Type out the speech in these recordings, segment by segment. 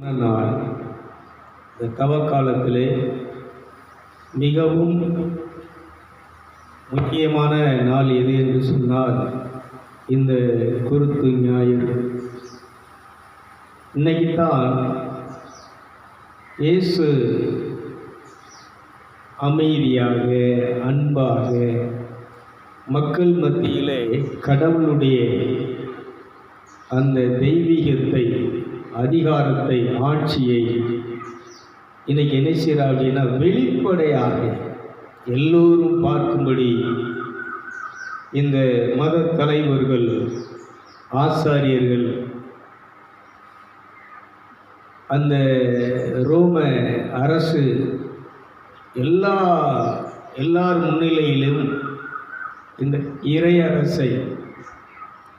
நாள் இந்த தவக்காலத்திலே மிகவும் முக்கியமான நாள் எது என்று சொன்னால் இந்த குருத்து ஞாயிறு. இன்னைக்குத்தான் இயேசு அமைதியாக அன்பாக மக்கள் மத்தியிலே கடவுளுடைய அந்த தெய்வீகத்தை, அதிகாரத்தை, ஆட்சியை இன்னைக்கு என்ன செய்கிறார் அப்படின்னா வெளிப்படையாக எல்லோரும் பார்க்கும்படி இந்த மத தலைவர்கள், ஆசாரியர்கள், அந்த ரோம அரசு எல்லார் முன்னிலையிலும் இந்த இறையரசை,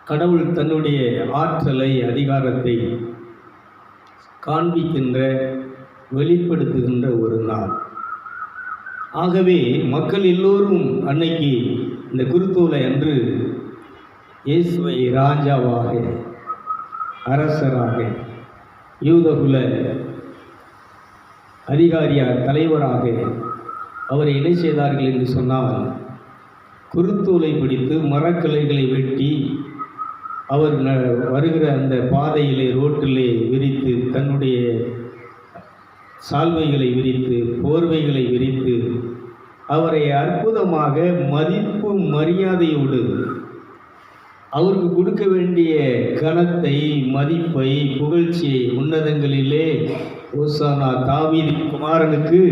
கடவுள் தன்னுடைய ஆற்றலை, அதிகாரத்தை காண்பிக்கின்ற, வெளிப்படுத்துகின்ற ஒரு நாள். ஆகவே மக்கள் எல்லோரும் அன்னைக்கு இந்த குருத்தோலை அன்று இயேசுவை ராஜாவாக, அரசராக, யூதகுல அதிகாரியார், தலைவராக அவரை என்ன செய்தார்கள் என்று சொன்னால், குருத்தோலை பிடித்து மரக்கிளைகளை வெட்டி அவர் வருகிற அந்த பாதையிலே, ரோட்டிலே விரித்து, தன்னுடைய சால்வைகளை விரித்து, போர்வைகளை விரித்து அவரை அற்புதமாக மதிப்பு மரியாதையோடு அவருக்கு கொடுக்க வேண்டிய கனத்தை, மதிப்பை, புகழ்ச்சியை உன்னதங்களிலே ஓசானா, தாவீது குமாரனுக்கு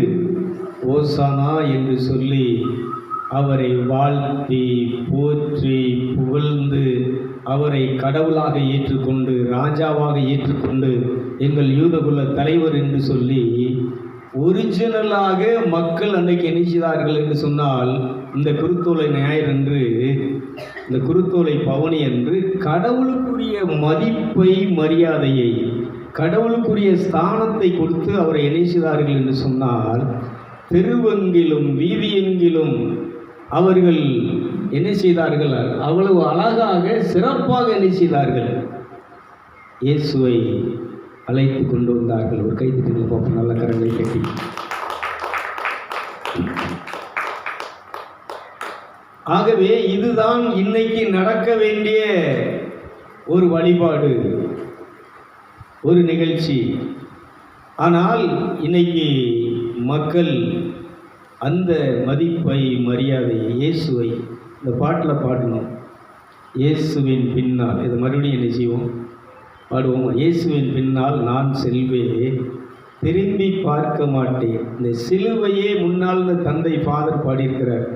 ஓசானா என்று சொல்லி அவரை வாழ்த்தி, போற்றி, புகழ்ந்து அவரை கடவுளாக ஏற்றுக்கொண்டு, ராஜாவாக ஏற்றுக்கொண்டு, எங்கள் யூதகுல தலைவர் என்று சொல்லி ஒரிஜினலாக மக்கள் அன்றைக்கு நினைச்சார்கள் என்று சொன்னால், இந்த குருத்தோலை ஞாயிறு என்று, இந்த குருத்தோலை பவனி என்று கடவுளுக்குரிய மதிப்பை, மரியாதையை, கடவுளுக்குரிய ஸ்தானத்தை கொடுத்து அவரை இணைச்சார்கள் என்று சொன்னால், தெருவெங்கிலும் வீதியெங்கிலும் அவர்கள் என்ன செய்தார்கள்? அவ்வளவு அழகாக, சிறப்பாக என்ன செய்தார்கள்? இயேசுவை அழைத்து கொண்டு வந்தார்கள். ஒரு கைது பார்ப்போம், நல்ல கரங்களை கட்டி. ஆகவே இதுதான் இன்னைக்கு நடக்க வேண்டிய ஒரு வழிபாடு, ஒரு நிகழ்ச்சி. ஆனால் இன்னைக்கு மக்கள் அந்த மதிப்பை, மரியாதையை, இயேசுவை இந்த பாட்டில் பாடணும். இயேசுவின் பின்னால், இதை மறுபடியும் என்ன செய்வோம்? பாடுவோம். இயேசுவின் பின்னால் நான் செல்வேன், திரும்பி பார்க்க மாட்டேன். இந்த சிலுவையே முன்னால் தந்தை ஃபாதர் பாடியிருக்கிறார்.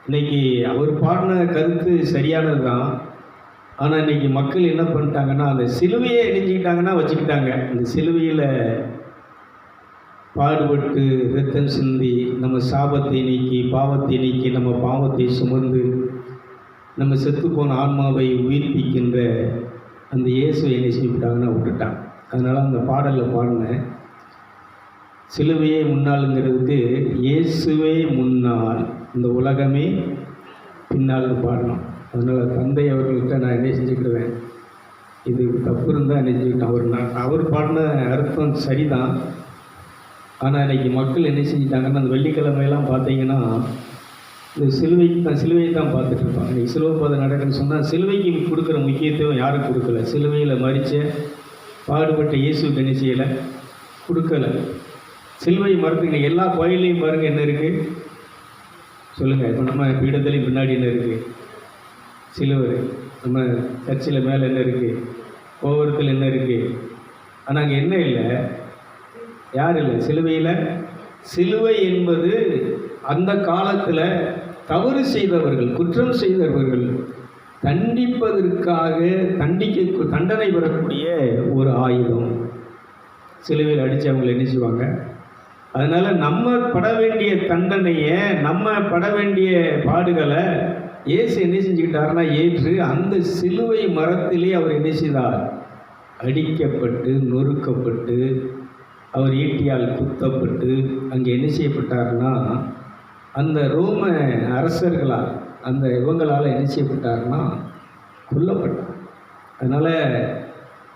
இன்னைக்கு அவர் பாடின கருத்து சரியானது தான். ஆனால் இன்னைக்கு மக்கள் என்ன பண்ணிட்டாங்கன்னா, அந்த சிலுவையை இணைஞ்சிக்கிட்டாங்கன்னா வச்சுக்கிட்டாங்க. இந்த சிலுவையில் பாடுபட்டு இரத்தம் சிந்தி நம்ம சாபத்தை நீக்கி, பாவத்தை நீக்கி, நம்ம பாவத்தை சுமந்து நம்ம செத்துப்போன ஆன்மாவை உயிர்ப்பிக்கின்ற அந்த இயேசுவை என்ன செஞ்சுட்டாங்கன்னா விட்டுட்டாங்க. அதனால் அந்த பாடலில் பாடினேன், சிலுவையே முன்னாளுங்கிறதுக்கு இயேசுவே முன்னால், இந்த உலகமே பின்னால்னு பாடணும். அதனால் தந்தை அவர்கள்ட்ட நான் என்ன செஞ்சுக்கிடுவேன், இது தப்பு இருந்தால் என்ன செஞ்சுக்கிட்டேன். அவர் பாடின அர்த்தம் சரிதான். ஆனால் இன்றைக்கி மக்கள் என்ன செஞ்சிட்டாங்கன்னா, அந்த வெள்ளிக்கிழமையெல்லாம் பார்த்தீங்கன்னா இந்த சிலுவையை தான் பார்த்துட்டு இருப்பாங்க. இன்றைக்கி சிலுவை பாதை நடக்குன்னு சொன்னால், சிலுவைக்கு கொடுக்குற முக்கியத்துவம் யாரும் கொடுக்கல. சிலுவையில் மறித்த பாடுபட்ட இயேசுக்கு என்ன செய்யலை, கொடுக்கலை. சிலுவை மரத்துக்கு எல்லா கோயிலையும் பாருங்கள் என்ன இருக்குது சொல்லுங்கள். இப்போ நம்ம பீடத்துலேயும் பின்னாடி என்ன இருக்குது? சிலுவை. நம்ம சர்ச்சில் மேலே என்ன இருக்குது? கோபுரத்தில் என்ன இருக்குது? ஆனால் அங்கே என்ன இல்லை, யார் இல்லை சிலுவையில். சிலுவை என்பது அந்த காலத்தில் தவறு செய்தவர்கள், குற்றம் செய்தவர்கள் தண்டிப்பதற்காக, தண்டனை பெறக்கூடிய ஒரு ஆயுதம். சிலுவையில் அடித்து அவங்களை என்ன செய்வாங்க. அதனால் நம்ம பட வேண்டிய தண்டனையை, நம்ம பட வேண்டிய பாடுகளை இயேசு என்ன செஞ்சுக்கிட்டாருன்னா ஏற்று அந்த சிலுவை மரத்திலே அவர் என்ன செய்தார்? அடிக்கப்பட்டு, நொறுக்கப்பட்டு, அவர் ஈட்டியால் குத்தப்பட்டு அங்கே என்ன செய்யப்பட்டார்னா, அந்த ரோம அரசர்களால், அந்த இவங்களால் என்ன செய்யப்பட்டார்னா கொல்லப்பட்டார். அதனால்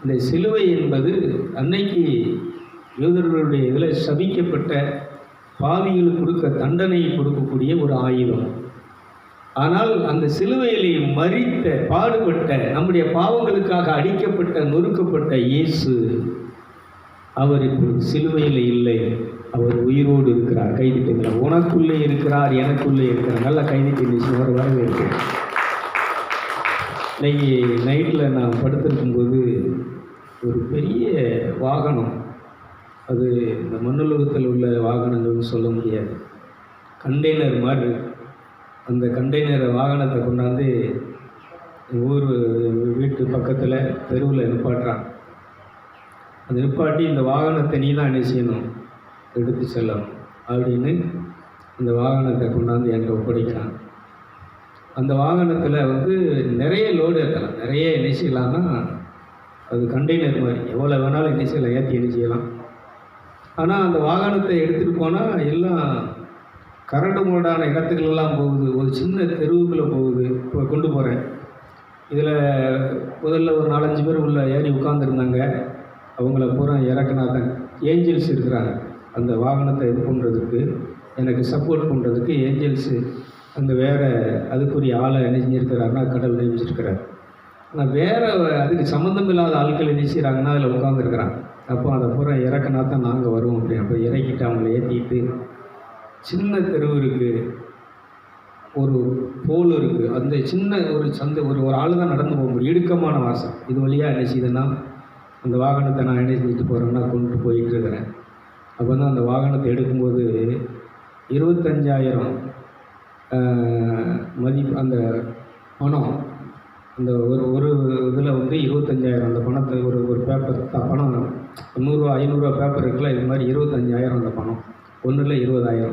இந்த சிலுவை என்பது அன்னைக்கு யூதர்களுடைய இதில் சபிக்கப்பட்ட பாவிகளுக்கு கொடுக்க தண்டனையை கொடுக்கக்கூடிய ஒரு ஆயுதம். ஆனால் அந்த சிலுவையிலே மரித்த பாடுபட்ட நம்முடைய பாவங்களுக்காக அடிக்கப்பட்ட நொறுக்கப்பட்ட இயேசு அவர் இப்பொழுது சிலுவையில் இல்லை, அவர் உயிரோடு இருக்கிறார். கைதிட்டுங்களா? உனக்குள்ளே இருக்கிறார், எனக்குள்ளே இருக்கிறார். நல்லா கைதிட்டு ஒரு வரவேற்பு. இன்னைக்கு நைட்டில் நான் படுத்திருக்கும்போது ஒரு பெரிய வாகனம், அது இந்த மண்ணுலகத்தில் உள்ள வாகனங்கள்னு சொல்ல முடியாது, கண்டெய்னர் மாதிரி. அந்த கண்டெய்னர் வாகனத்தை கொண்டாந்து ஊர் வீட்டு பக்கத்தில் தெருவில் நிப்பாட்டுறான். அந்த நிப்பாட்டி இந்த வாகனத்தை நீ தான் என்ன செய்யணும், எடுத்து செல்லணும் அப்படின்னு அந்த வாகனத்தை கொண்டாந்து என்கிட்ட ஒப்படைக்கிறான். அந்த வாகனத்தில் நிறைய லோடு ஏற்றலாம், நிறைய என்ன செய்யலாம்னா அது கண்டெய்னர் மாதிரி எவ்வளோ வேணாலும் என்ன செய்யலாம், ஏற்றி என்ன செய்யலாம். ஆனால் அந்த வாகனத்தை எடுத்துகிட்டு போனால் எல்லாம் கரடு முரடான இடத்துக்கெல்லாம் போகுது, ஒரு சின்ன தெருவுக்குள்ளே போகுது. இப்போ கொண்டு போகிறேன். இதில் முதல்ல ஒரு 4-5 பேர் உள்ள ஏறி உட்காந்துருந்தாங்க. அவங்கள பூரா இறக்குனா தான் ஏஞ்சல்ஸ் இருக்கிறாங்க. அந்த வாகனத்தை இது பண்ணுறதுக்கு, எனக்கு சப்போர்ட் பண்ணுறதுக்கு ஏஞ்சல்ஸு அங்கே வேறு அதுக்குரிய ஆளை என்ன செஞ்சுருக்கிறாருன்னா கடவுள் நியமிச்சிருக்கிறார். ஆனால் வேறு அதுக்கு சம்மந்தம் இல்லாத ஆட்கள் என்ன செய்கிறாங்கன்னா அதில் உட்காந்துருக்குறாங்க. அப்போ அதை பூரா இறக்குனா தான் நாங்கள் வருவோம் அப்படின்னு. அப்போ இறக்கிட்டு அவங்கள ஏற்றிட்டு சின்ன தெருவு இருக்குது, ஒரு போல் இருக்குது, அந்த சின்ன ஒரு சந்தை, ஒரு ஆள் தான் நடந்து போக முடியும், இடுக்கமான வாசம். இது வழியாக என்ன செய்யுதுன்னா அந்த வாகனத்தை நான் என்ன செஞ்சுட்டு போகிறேன்னா கொண்டு போயிட்டுருக்கிறேன். அப்போ தான் அந்த வாகனத்தை எடுக்கும்போது 25,000 மதிப்பு அந்த பணம். அந்த ஒரு இதில் 25,000 அந்த பணத்தை ஒரு பேப்பர் பணம் 100 500 பேப்பர் இருக்குல்ல, இது மாதிரி 25,000 அந்த பணம். ஒன்றில் 20,000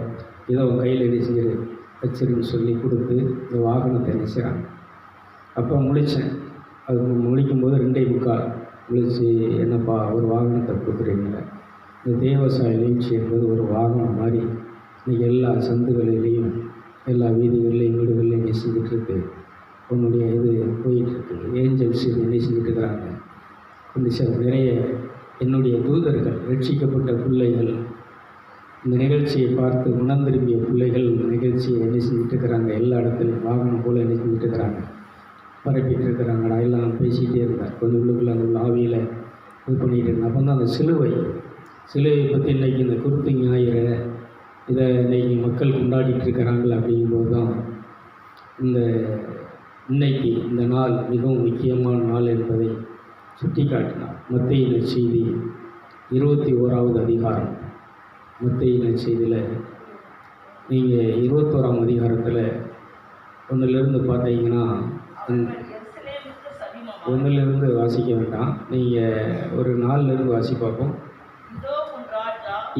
இதை உன் கையில் என்ன செய்யுது வச்சிருன்னு சொல்லி கொடுத்து இந்த வாகனத்தை என்ன செய்கிறாங்க. அப்போ முழித்தேன். அது முழிக்கும்போது 2:45 முழிச்சு, என்னப்பா ஒரு வாகனத்தை கொடுக்குறீங்கள. இந்த தேவசாய நிகழ்ச்சி என்பது ஒரு வாகனம் மாதிரி இன்றைக்கி எல்லா சந்துகளிலையும் எல்லா வீதிகள்லையும் வீடுகள்லையும் என்ன செஞ்சிட்ருக்கு, உன்னுடைய இது போயிட்டுருக்கு. ஏஞ்சல்ஸ் இது என்ன செஞ்சுட்டுருக்கிறாங்க. கொஞ்சம் நிறைய என்னுடைய தூதர்கள், ரட்சிக்கப்பட்ட பிள்ளைகள், இந்த நிகழ்ச்சியை பார்த்து மனம் திரும்பிய பிள்ளைகள் நிகழ்ச்சியை என்ன செஞ்சுட்டுருக்கிறாங்க. எல்லா இடத்துலையும் வாகனம் போல் என்ன செஞ்சுட்டுருக்கிறாங்க, பரப்பிட்டு இருக்கிறாங்கடா எல்லாம் பேசிகிட்டே இருந்தார். கொஞ்சம் உள்ளுக்குள்ள அந்த உள்ள ஆவியில் இது பண்ணிகிட்டு இருந்தேன். அப்போ தான் அந்த சிலுவையை பற்றி இன்றைக்கி இந்த குருத்து ஞாயிறு இதை இன்றைக்கி மக்கள் கொண்டாடிட்டு இருக்கிறாங்கள. அப்படிங்கும்போது தான் இன்னைக்கு இந்த நாள் மிகவும் முக்கியமான நாள் என்பதை சுட்டி காட்டினார். மத்தேயு நற்செய்தி 21வது அதிகாரம். மத்தேயு நற்செய்தியில் நீங்கள் 21ஆம் அதிகாரத்தில் 1லிருந்து பார்த்தீங்கன்னா, 1லிருந்து வாசிக்க வேண்டாம், நீங்கள் ஒரு 4லிருந்து வாசி பார்ப்போம்.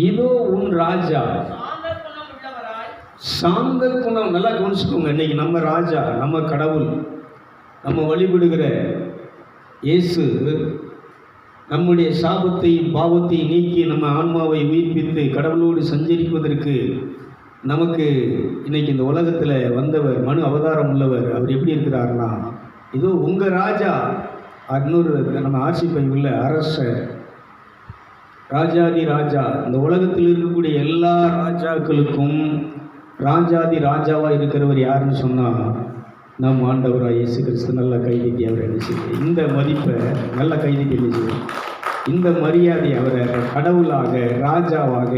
இதோ உன் ராஜா சாந்த குணம். நல்லா கவனிச்சுக்கோங்க. இன்றைக்கி நம்ம ராஜா, நம்ம கடவுள், நம்ம வழிபடுகிற இயேசு நம்முடைய சாபத்தையும் பாவத்தையும் நீக்கி நம்ம ஆன்மாவை உயிர்ப்பித்து கடவுளோடு சஞ்சரிப்பதற்கு நமக்கு இன்றைக்கி இந்த உலகத்தில் வந்தவர், மனு அவதாரம் உள்ளவர். அவர் எப்படி இருக்கிறார்னா, இதோ உங்கள் ராஜா. இன்னொரு நம்ம ஆட்சி பைபிளில் அரசர், ராஜாதி ராஜா. இந்த உலகத்தில் இருக்கக்கூடிய எல்லா ராஜாக்களுக்கும் ராஜாதி ராஜாவாக இருக்கிறவர் யாருன்னு சொன்னால் நம் ஆண்டவராக இயேசு கிறிஸ்து. நல்லா கைதிக்கு அவர் என்ன செய்யும், இந்த மதிப்பை நல்லா கைதிக்கு என்ன செய்யும், இந்த மரியாதை அவரை கடவுளாக, ராஜாவாக,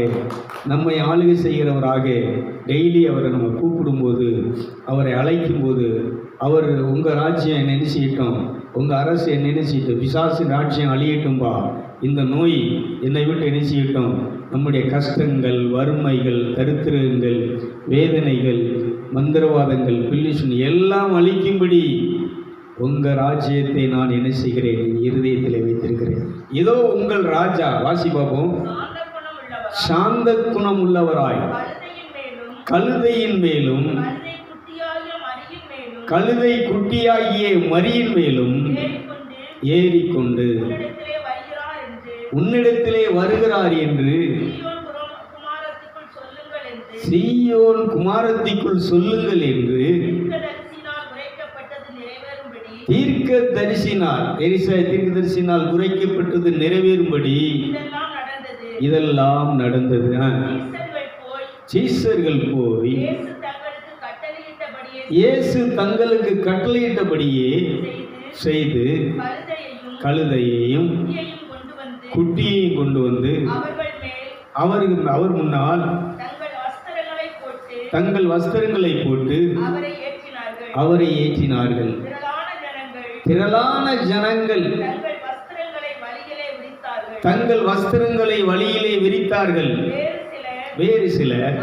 நம்மை ஆளுகை செய்கிறவராக டெய்லி அவரை நம்ம கூப்பிடும்போது, அவரை அழைக்கும்போது, அவர் உங்கள் ராஜ்யம் என்ன செய்யட்டும், உங்கள் அரசு என்ன செய்யட்டும், பிசாசின் ராஜ்யம் அழியட்டும்பா, இந்த நோய் என்னை விட்டு என்ன செய்யட்டும், நம்முடைய கஷ்டங்கள், வறுமைகள், தரித்திரங்கள், வேதனைகள், மந்திரவாதங்கள், பில்லிஷன் எல்லாம் அழிக்கும்படி உங்கள் ராஜ்யத்தை நான் என்ன செய்கிறேன், இருதயத்தில் வைத்திருக்கிறேன். இதோ உங்கள் ராஜா. வாசி பார்ப்போம். சாந்த குணம் உள்ளவராய் கழுதையின் மேலும் கழுதை குட்டியாகிய மரியின் மேலும் ஏறிக்கொண்டு உன்னிடத்திலே வருகிறார் என்று சீயோன் குமாரத்திக்குள் சொல்லுங்கள் என்று தீர்க்க தரிசினால், எலிசா தீர்க்க தரிசினால் உரைக்கப்பட்டது நிறைவேறும்படி இதெல்லாம் நடந்தது. சீசர்கள் போய் இயேசு தங்களுக்கு கட்டளையிட்டபடியே செய்து கழுதையையும் குட்டியையும் கொண்டு வந்து அவர் முன்னால் தங்கள் வஸ்திரங்களை போட்டு அவரை ஏற்றினார்கள். திரளான ஜனங்கள் தங்கள் வஸ்திரங்களை வழியிலே விரித்தார்கள். வேறு சிலர்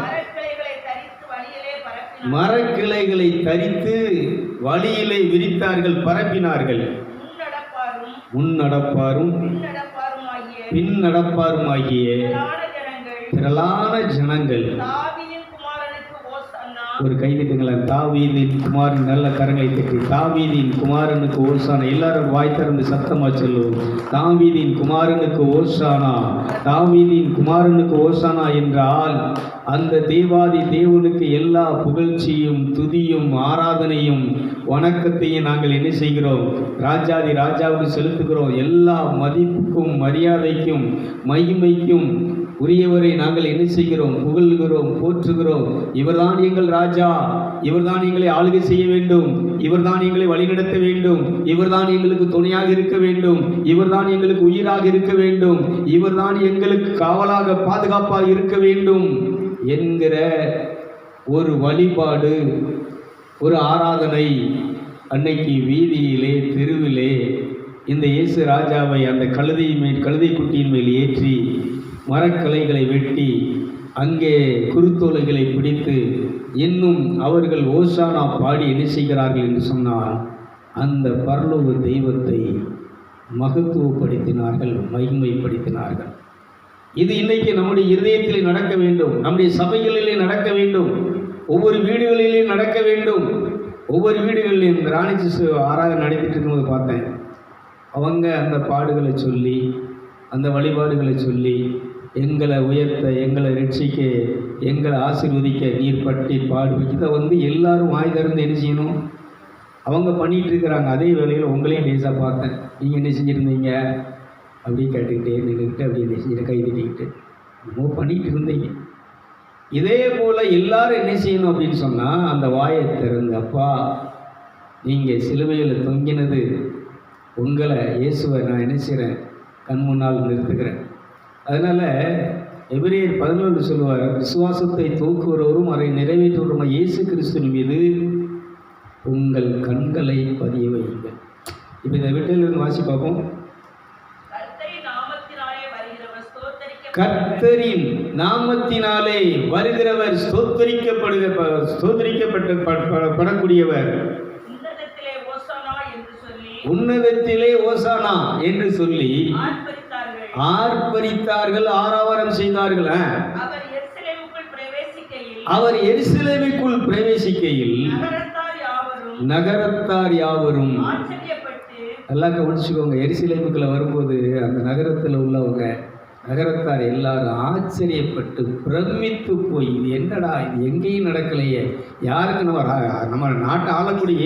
மரக்கிளைகளை தரித்து வழியிலே விரித்தார்கள், பரப்பினார்கள். முன்னடப்பாரும் பின்னடப்பாருமாகிய திரளான ஜனங்கள். ஒரு கைதிட்டுங்களா, தாவீதின் குமாரன், நல்ல கரங்களை தட்டி தாவீதின் குமாரனுக்கு ஓசானா. எல்லாரும் வாய் திறந்து சத்தமா சொல்லுவோம், தாவீதின் குமாரனுக்கு ஓசானா, தாவீதின் குமாரனுக்கு ஓசானா என்றால் அந்த தேவாதி தேவனுக்கு எல்லா புகழ்ச்சியும் துதியும் ஆராதனையும் வணக்கத்தையும் நாங்கள் என்ன செய்கிறோம்? ராஜாதி ராஜாவுக்கு செலுத்துகிறோம். எல்லா மதிப்புக்கும் மரியாதைக்கும் மகிமைக்கும் உரியவரை நாங்கள் என்ன செய்கிறோம்? புகழ்கிறோம், போற்றுகிறோம். இவர்தான் எங்கள் ராஜா, இவர்தான் எங்களை ஆளுகை செய்ய வேண்டும், இவர்தான் எங்களை வழிநடத்த வேண்டும், இவர்தான் எங்களுக்கு துணையாக இருக்க வேண்டும், இவர்தான் எங்களுக்கு உயிராக இருக்க வேண்டும், இவர்தான் எங்களுக்கு காவலாக பாதுகாப்பாக இருக்க வேண்டும் என்கிற ஒரு வழிபாடு, ஒரு ஆராதனை அன்னைக்கு வீதியிலே தெருவிலே இந்த இயேசு ராஜாவை அந்த கழுதை குட்டியின் மேல் ஏற்றி மரக்கலைகளை வெட்டி அங்கே குருத்தோலைகளை பிடித்து இன்னும் அவர்கள் ஓசானா பாடி என்ன செய்கிறார்கள் என்று சொன்னால் அந்த பரலோக தெய்வத்தை மகத்துவப்படுத்தினார்கள், மகிமைப்படுத்தினார்கள். இது இன்னைக்கு நம்முடைய இருதயத்திலே நடக்க வேண்டும், நம்முடைய சபைகளிலே நடக்க வேண்டும், ஒவ்வொரு வீடுகளிலே நடக்க வேண்டும். ஒவ்வொரு வீடுகளிலும் இந்த ராணிச்சி ஆராதனை நடத்திட்டு இருக்கும்போது பார்த்தேன், அவங்க அந்த பாடுகளை சொல்லி அந்த வழிபாடுகளை சொல்லி எங்களை உயர்த்த, எங்களை ரட்சிக்க, எங்களை ஆசீர்வதிக்க நீர் பற்றி பாடு. இதை எல்லாரும் வாய் திறந்து என்ன செய்யணும்? அவங்க பண்ணிகிட்டு இருக்கிறாங்க. அதே வேளையில் உங்களையும் லேசாக பார்த்தேன், நீங்கள் என்ன செஞ்சுருந்தீங்க அப்படி கேட்டுக்கிட்டே நின்றுக்கிட்டு அப்படி என்ன செஞ்சு கை தட்டிக்கிட்டு என்னமோ பண்ணிகிட்டு இருந்தீங்க. இதே போல் எல்லாரும் என்ன செய்யணும் அப்படின்னு சொன்னால் அந்த வாயை திறந்து, அப்பா நீங்கள் சிலுவையில் தொங்கினது உங்களை இயேசுவை நான் என்ன செய்கிறேன்? கண் முன்னால் நிறுத்துகிறேன். அதனால் எபிரேயர் 11 சொல்லுவார், விசுவாசத்தை தூக்குகிறவரும் அதை நிறைவேற்றுவரும் இயேசு கிறிஸ்துவின் மீது உங்கள் கண்களை பதிய வையுங்கள். இப்போ இந்த வீட்டிலிருந்து வாசி பார்ப்போம். கர்த்தரின் நாமத்தினாலே வருகிறவர் ஸ்தோத்திரிக்கப்படக்கூடியவர். உன்னதத்திலே ஓசானா என்று சொல்லி ஆர்ப்பரித்தார்கள், ஆரவாரம் செய்தார்கள். அவர் எருசலேமுக்குள் பிரவேசிக்கையில் நகரத்தார் யாவரும் எல்லாம் கவனிச்சுக்கோங்க. எருசலேமுக்குள்ள வரும்போது அந்த நகரத்தில் உள்ளவங்க, நகரத்தார் எல்லாரும் ஆச்சரியப்பட்டு பிரமித்து போய், இது என்னடா, இது எங்கேயும் நடக்கலையே, யாருக்கு நம்ம நாட்டை ஆளக்கூடிய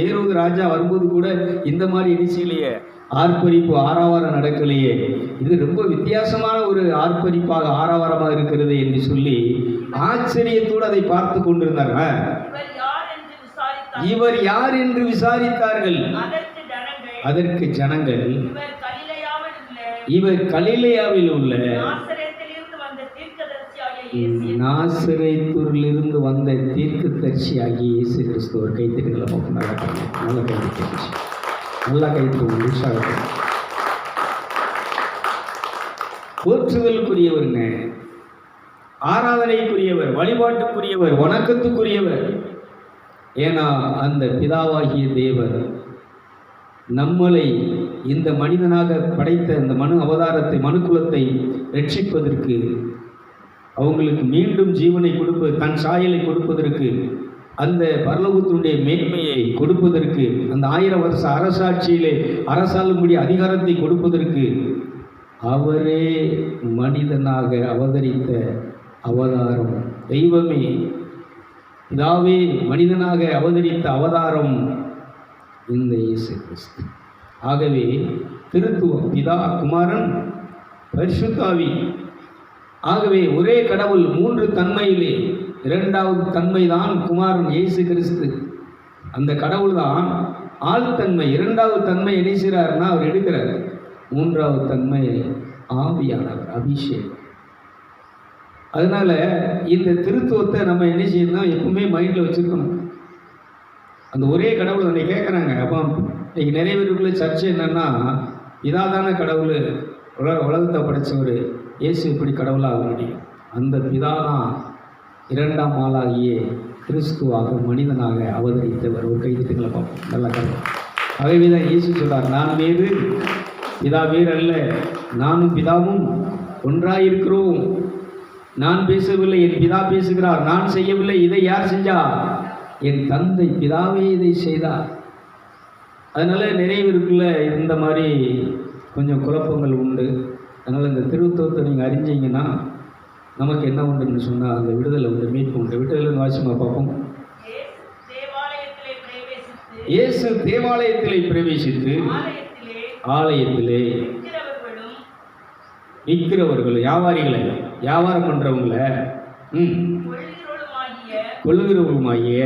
ஏரோது ராஜா வரும்போது கூட இந்த மாதிரி நிச்சயிலையே ஆர்ப்பரிப்பு ஆரவாரம் நடக்கலையே, இது ரொம்ப வித்தியாசமான ஒரு ஆர்ப்பரிப்பாக ஆரவாரமாக இருக்கிறது என்று சொல்லி ஆச்சரியத்தோடு அதை பார்த்து கொண்டிருந்தார்கள். இவர் யார் என்று விசாரித்தார்கள். அதற்கு ஜனங்கள், இவர் கலிலேயாவில் உள்ள நாசரேத்திலிருந்து வந்த தீர்க்கதரிசியாகிய இயேசு கிறிஸ்து. ஒரு கைத்தட்டுகளை நல்ல கைத்தட்டு, நல்லா கைத்தட்டு, உற்சாகத்தை. போற்றுதலுக்குரியவருங்க, ஆராதனைக்குரியவர், வழிபாட்டுக்குரியவர், வணக்கத்துக்குரியவர். ஏன்னா அந்த பிதாவாகிய தேவர் நம்மளை இந்த மனிதனாக படைத்த இந்த மனு அவதாரத்தை, மனுக்குலத்தை ரட்சிப்பதற்கு, அவங்களுக்கு மீண்டும் ஜீவனை கொடுப்பது, தன் சாயலை கொடுப்பதற்கு, அந்த பரலோகத்தினுடைய மேன்மையை கொடுப்பதற்கு, அந்த 1000 வருஷ அரசாட்சியிலே அரசாளும்படி அதிகாரத்தை கொடுப்பதற்கு அவரே மனிதனாக அவதரித்த அவதாரம். தெய்வமே பிதாவே மனிதனாக அவதரித்த அவதாரம் இந்த இயேசு கிறிஸ்து. ஆகவே திருத்துவம் பிதா, குமாரன், பரிசுத்த ஆவி. ஆகவே ஒரே கடவுள் 3 தன்மையிலே 2வது தன்மை தான் குமாரன் இயேசு கிறிஸ்து. அந்த கடவுள் தான் ஆழ்தன்மை. 2வது தன்மை என்ன செய்கிறாருன்னா அவர் எடுக்கிறார். 3வது தன்மை ஆவியானவர், அபிஷேகம். அதனால் இந்த திருத்துவத்தை நம்ம என்ன செய்யணும், எப்பவுமே மைண்டில் வச்சுருக்கணும். அந்த ஒரே கடவுள் என்னை கேட்குறாங்க. அப்போ இன்றைக்கி நிறைய பேருக்குள்ள சர்ச்சை என்னென்னா, இதாதான கடவுள், உலகத்தை படைத்தவர், இயேசு எப்படி கடவுளாக முடியும்? அந்த பிதா தான் 2ஆம் ஆளாகிய கிறிஸ்துவாக மனிதனாக அவதரித்தவர். ஒரு கைதிட்டுங்களை பார்ப்போம், நல்ல கடவுள். ஆகவே தான் இயேசு சொல்கிறார், நான் வேறு பிதா வேறு அல்ல, நானும் பிதாவும் ஒன்றாயிருக்கிறோம். நான் பேசவில்லை, என் பிதா பேசுகிறார். நான் செய்யவில்லை, இதை யார் செஞ்சார்? என் தந்தை பிதாவே இதை செய்தார். அதனால் நிறைய பேருக்குள்ள இந்த மாதிரி கொஞ்சம் குழப்பங்கள் உண்டு. அதனால் இந்த திருத்துவத்தை நீங்கள் அறிஞ்சிங்கன்னா நமக்கு என்ன உண்டுன்னு சொன்னால் அந்த விடுதலை உண்டு, மீட்பு உண்டு. விடுதலை வாசிமா பார்ப்போம். இயேசு தேவாலயத்திலே பிரவேசித்து ஆலயத்திலே விற்கிறவர்கள், வியாபாரிகளை, வியாபாரம் பண்ணுறவங்கள, கொள்ளுகிறவங்களுமாகிய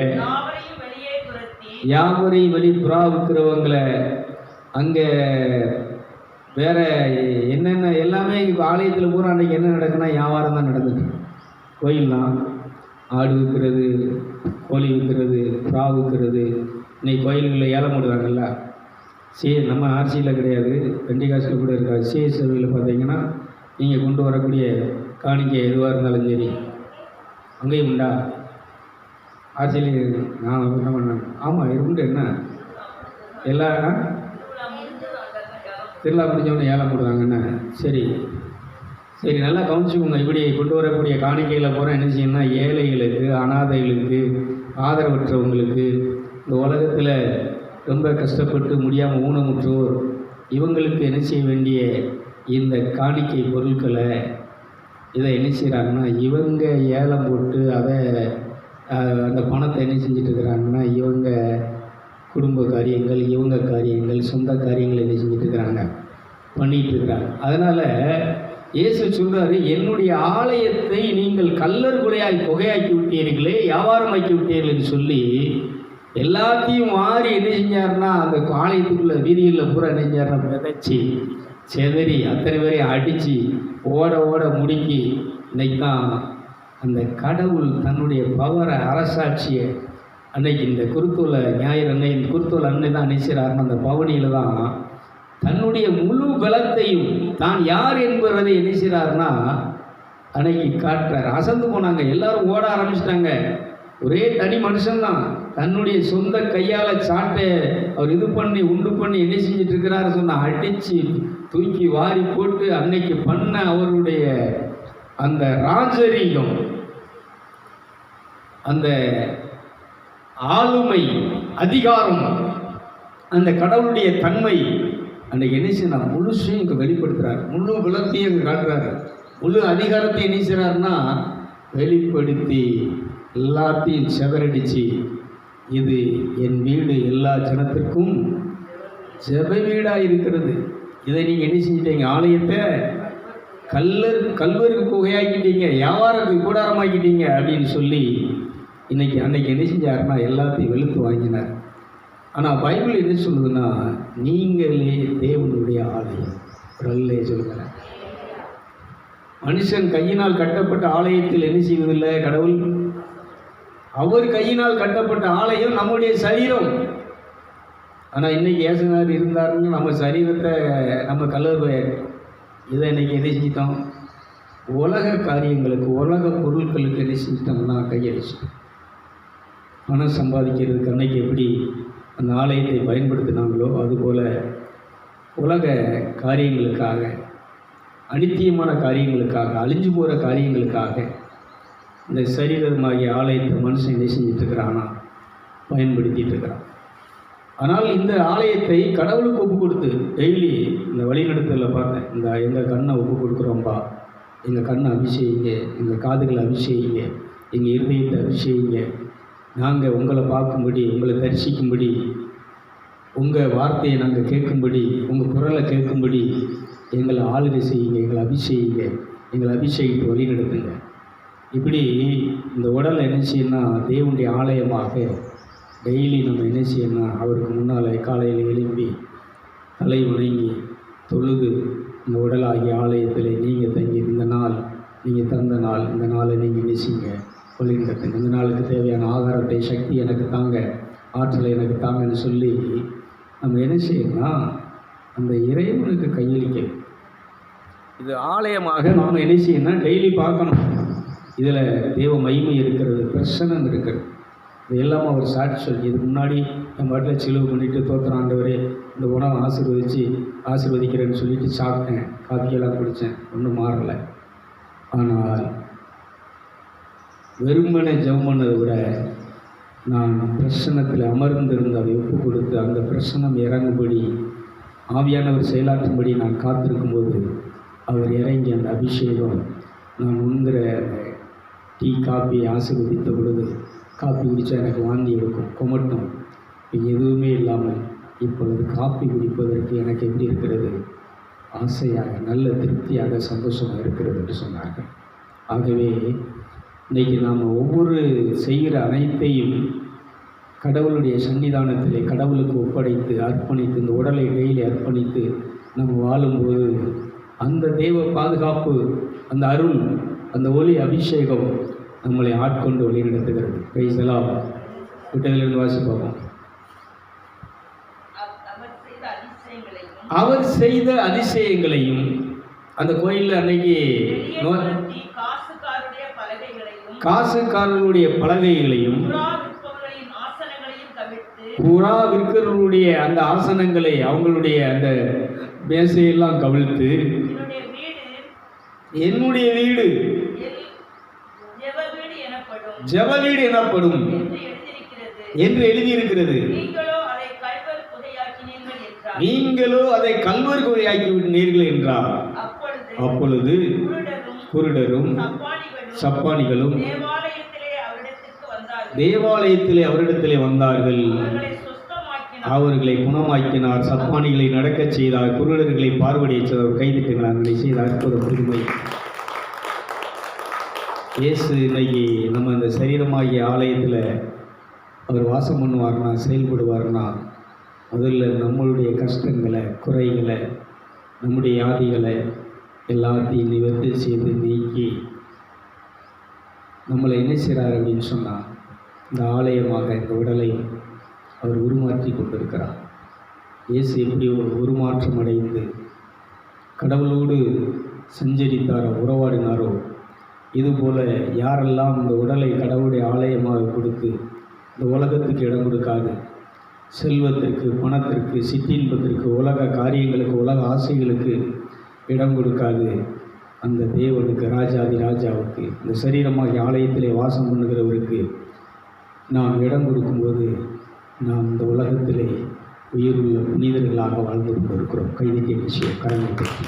யாவரையும் வெளிப்புறா விற்கிறவங்களை, அங்கே வேற என்னென்ன எல்லாமே இப்போ ஆலயத்தில் பூரா அன்றைக்கி என்ன நடக்குன்னா வியாபாரம் தான் நடக்குது. கோயில்லாம் ஆடு விற்கிறது, கோழி விற்கிறது, புறா விற்கிறது. இன்னைக்கு கோயில்களில் ஏலம் போடுறாங்கல்ல, நம்ம ஆர்சியில் கிடையாது, பெண்டிகாஸ்டில் கூட இருக்காது. சிஎஸ்ஐயில் பார்த்தீங்கன்னா நீங்கள் கொண்டு வரக்கூடிய காணிக்கை எதுவாக இருந்தாலும் சரி, அங்கேயும் உண்டா? ஆர்சியில் நான் என்ன பண்ணேன், ஆமாம் உண்டு. என்ன எல்லா திருவிழா முடிஞ்சவொன்னே ஏலம் போடுறாங்கண்ணே. சரி சரி, நல்லா கவனிச்சுக்கோங்க. இப்படி கொண்டு வரக்கூடிய காணிக்கையில் பூரா என்ன செய்யணும்னா ஏழைகளுக்கு, அனாதைகளுக்கு, ஆதரவற்றவங்களுக்கு, இந்த உலகத்தில் ரொம்ப கஷ்டப்பட்டு முடியாமல் ஊனமுற்றோர், இவங்களுக்கு என்ன செய்ய வேண்டிய இந்த காணிக்கை பொருட்களை இதை என்ன செய்கிறாங்கன்னா இவங்க ஏலம் போட்டு அதை அந்த பணத்தை என்ன செஞ்சிட்ருக்கிறாங்கன்னா இவங்க குடும்ப காரியங்கள், இவங்க காரியங்கள், சொந்த காரியங்கள் என்ன செஞ்சிட்ருக்கிறாங்க, பண்ணிகிட்ருக்கிறாங்க. அதனால் இயேசு சொல்கிறாரு, என்னுடைய ஆலயத்தை நீங்கள் கல்லர் புகையாக்கி விட்டீர்களே, வியாபாரமாக்கி விட்டீர்கள்னு சொல்லி எல்லாத்தையும் மாறி என்ன செஞ்சார்னா அந்த ஆலயத்துக்குள்ளே வீதிகளில் பூரா என்ன செஞ்சார்னா விதைச்சி செதறி அத்தனை பேரையும் அடித்து ஓட ஓட முடுக்கி இன்னைக்கு தான் அந்த கடவுள் தன்னுடைய பவரை, அரசாட்சியை அன்னைக்கு இந்த குருத்தோலை ஞாயிறு அன்னை, இந்த குருத்தோலை அன்னை தான் நினைச்சாருன்னு அந்த பவனியில் தான் தன்னுடைய முழு பலத்தையும் தான் யார் என்பதை நினைச்சாருன்னா அன்னைக்கு காட்டுறார். அசந்து போனாங்க, எல்லாரும் ஓட ஆரம்பிச்சிட்டாங்க. ஒரே தனி மனுஷன்தான் தன்னுடைய சொந்த கையால் சாட்டை அவர் இது பண்ணி உண்டு பண்ணி என்ன செஞ்சிட்டு இருக்கிறாரு சொன்ன அடித்து தூக்கி வாரி போட்டு அன்னைக்கு பண்ண அவருடைய அந்த ராஜரீகம், அந்த ஆளுமை, அதிகாரம், அந்த கடவுளுடைய தன்மை அன்றைக்கு என்ன செய்யணும் முழுசையும் இங்கே வெளிப்படுத்துகிறார். முழு விளத்தையும் இங்கே காட்டுறாரு. முழு அதிகாரத்தை என்ன செய்கிறாருன்னா வெளிப்படுத்தி எல்லாத்தையும் செதறடிச்சு, இது என் வீடு எல்லா ஜனத்திற்கும் ஜெப வீடாக இருக்கிறது. இதை நீங்கள் என்ன செஞ்சிட்டீங்க, ஆலயத்தை கல்வருக்கு புகையாக்கிட்டீங்க, வியாபாரத்துக்கு கூடாரமாக்கிட்டீங்க அப்படின்னு சொல்லி இன்றைக்கி அன்னைக்கு என்ன செஞ்சாருன்னா எல்லாத்தையும் வெளுத்து வாங்கினார். ஆனால் பைபிள் என்ன சொல்லுதுன்னா நீங்களே தேவனுடைய ஆலயம். அல்லே சொல்லுங்கள். மனுஷன் கையினால் கட்டப்பட்ட ஆலயத்தில் என்ன செய்வதில்லை கடவுள். அவர் கையினால் கட்டப்பட்ட ஆலயம் நம்முடைய சரீரம். ஆனால் இன்றைக்கி ஏசுனார் இருந்தாருன்னு நம்ம சரீரத்தை நம்ம கல்லறை இதை இன்றைக்கி என்ன செஞ்சிட்டோம், உலக காரியங்களுக்கு, உலக பொருட்களுக்கு என்ன செஞ்சிட்டோம்னா கையடிச்சிட்டோம். பணம் சம்பாதிக்கிறதுக்கு அன்னைக்கு எப்படி அந்த ஆலயத்தை பயன்படுத்தினாங்களோ அதுபோல் உலக காரியங்களுக்காக, அனித்தியமான காரியங்களுக்காக, அழிஞ்சு போகிற காரியங்களுக்காக இந்த சரீரமாகிய ஆலயத்தை மனுஷன் என்ன செஞ்சிட்ருக்கிறான்னா பயன்படுத்திகிட்டு இருக்கிறான். ஆனால் இந்த ஆலயத்தை கடவுளுக்கு ஒப்பு கொடுத்து டெய்லி இந்த வழிநடத்தலில் பார்த்தேன், இந்த எங்கள் கண்ணை ஒப்பு கொடுக்குறோம்பா, எங்கள் கண்ணை அபிஷேகிங்க, எங்கள் காதுகளை அபிஷேகிங்க, எங்கள் இருதயத்தை அபிஷேகிங்க, நாங்கள் உங்களை பார்க்கும்படி, உங்களை தரிசிக்கும்படி உங்கள் வார்த்தையை நாங்கள் கேட்கும்படி, உங்கள் குரலை கேட்கும்படி எங்களை ஆளுகை செய்யுங்க, எங்களை அபிஷேகித்து வழி நடத்துங்க. இப்படி இந்த உடலை என்ன செய்யணும்னா தேவனுடைய ஆலயமாக டெய்லி நம்ம என்ன செய்யணும்னா அவருக்கு முன்னால் காலையில் எழும்பி தலை வணங்கி தொழுது இந்த உடலாகிய ஆலயத்தில் நீங்கள் தங்கி இந்த நாள் நீங்கள் தந்த நாள், இந்த நாளை நீங்கள் நேசிங்க, வழி நடத்துங்க. இந்த நாளுக்கு தேவையான ஆகாரத்தை, சக்தி எனக்கு தாங்க, ஆற்றலை எனக்கு தாங்கன்னு சொல்லி நம்ம என்ன செய்யணும்னா அந்த இறைவனுக்கு கையளிக்க. இது ஆலயமாக நாம் என்ன செய்யணும்னா டெய்லி பார்க்கணும். இதில் தேவ மகிமை இருக்கிறது, பிரசன்னம் இருக்கிறது. இது எல்லாமே அவர் சாட்சி சொல்லி இதுக்கு முன்னாடி என் பாட்டில் செலவு பண்ணிவிட்டு தோத்திரம் ஆண்டவரே இந்த உணவை ஆசீர்வதிக்கிறேன்னு சொல்லிட்டு சாப்பிட்டேன், காப்பியெல்லாம் குடித்தேன், ஒன்றும் மாறலை. ஆனால் வெறுமனை ஜெபம் பண்ணதை விட நான் பிரசன்னத்தில் அமர்ந்திருந்து அதை ஒப்பு கொடுத்து அந்த பிரசன்னம் இறங்கும்படி ஆவியானவர் செயலாற்றும்படி நான் காத்திருக்கும்போது அவர் இறங்கி அந்த அபிஷேகம் நான் உண்கிற டீ காப்பியை ஆசீர்வதித்த பொழுது காப்பி குடித்தா எனக்கு வாந்தி எடுக்கும், குமட்டும். எதுவுமே இல்லாமல் இப்பொழுது காப்பி குடிப்பதற்கு எனக்கு எப்படி இருக்கிறது? ஆசையாக, நல்ல திருப்தியாக, சந்தோஷமாக இருக்கிறது என்று சொன்னார்கள். ஆகவே இன்றைக்கி நாம் ஒவ்வொரு செய்கிற அனைத்தையும் கடவுளுடைய சன்னிதானத்திலே கடவுளுக்கு ஒப்படைத்து அர்ப்பணித்து இந்த உடலை கையில் அர்ப்பணித்து நம்ம வாழும்போது அந்த தெய்வ பாதுகாப்பு, அந்த அருள், அந்த ஒளி அபிஷேகம் நம்மளை ஆட்கொண்டு வழி நடத்துகிறது. Praise the Lord. விட்டதிலிருந்து வாசிப்போம். அவர் செய்த அதிசயங்களையும் அந்த கோயிலில் அன்னைக்கு காசுக்காரர்களுடைய பலகைகளையும் புறா விற்கிறவர்களுடைய அந்த ஆசனங்களை, அவங்களுடைய அந்த மேசையெல்லாம் கவிழ்த்து என்னுடைய வீடு ஜெப வீடு எனப்படும் என்று எழுதியிருக்கிறது. நீங்களோ அதை கல்வர் குகையாக்கி விட்டீர்கள் என்றார். அப்பொழுது குருடரும் சப்பானிகளும் தேவாலயத்திலே அவரிடத்திலே வந்தார்கள். அவர்களை குணமாக்கினார், சப்பானிகளை நடக்கச் செய்தார், குருடர்களை பார்வையை செய்தார். கைதிட்டுகிறார்கள் செய்த அற்புத புதுமை. இயேசு இன்னைக்கு நம்ம அந்த சரீரமாகிய ஆலயத்தில் அவர் வாசம் பண்ணுவார்னா, செயல்படுவார்னா, முதல்ல நம்மளுடைய கஷ்டங்களை, குறைகளை, நம்முடைய ஆதிகளை எல்லாத்தையும் நிவர்த்தி செய்து நீக்கி நம்மளை என்ன செய்கிறார் அப்படின்னு சொன்னால் இந்த ஆலயமாக இந்த உடலை அவர் உருமாற்றி கொண்டிருக்கிறார். இயேசு எப்படி ஒரு உருமாற்றம் அடைந்து கடவுளோடு சஞ்சரித்தாரோ, உறவாடினாரோ, இதுபோல் யாரெல்லாம் இந்த உடலை கடவுளுடைய ஆலயமாக கொடுத்து இந்த உலகத்துக்கு இடம் கொடுக்காது, செல்வத்திற்கு, பணத்திற்கு, சிற்றின்பத்திற்கு, உலக காரியங்களுக்கு, உலக ஆசைகளுக்கு இடம் கொடுக்காது அந்த தேவனுக்கு, ராஜாதி ராஜாவுக்கு, இந்த சரீரமாகிய ஆலயத்திலே வாசம் பண்ணுகிறவருக்கு நாம் இடம் கொடுக்கும்போது நாம் இந்த உலகத்திலே உயிருள்ள புனிதர்களாக வாழ்ந்து கொண்டிருக்கிறோம். கைதிக்க விஷயம் கடமை பற்றி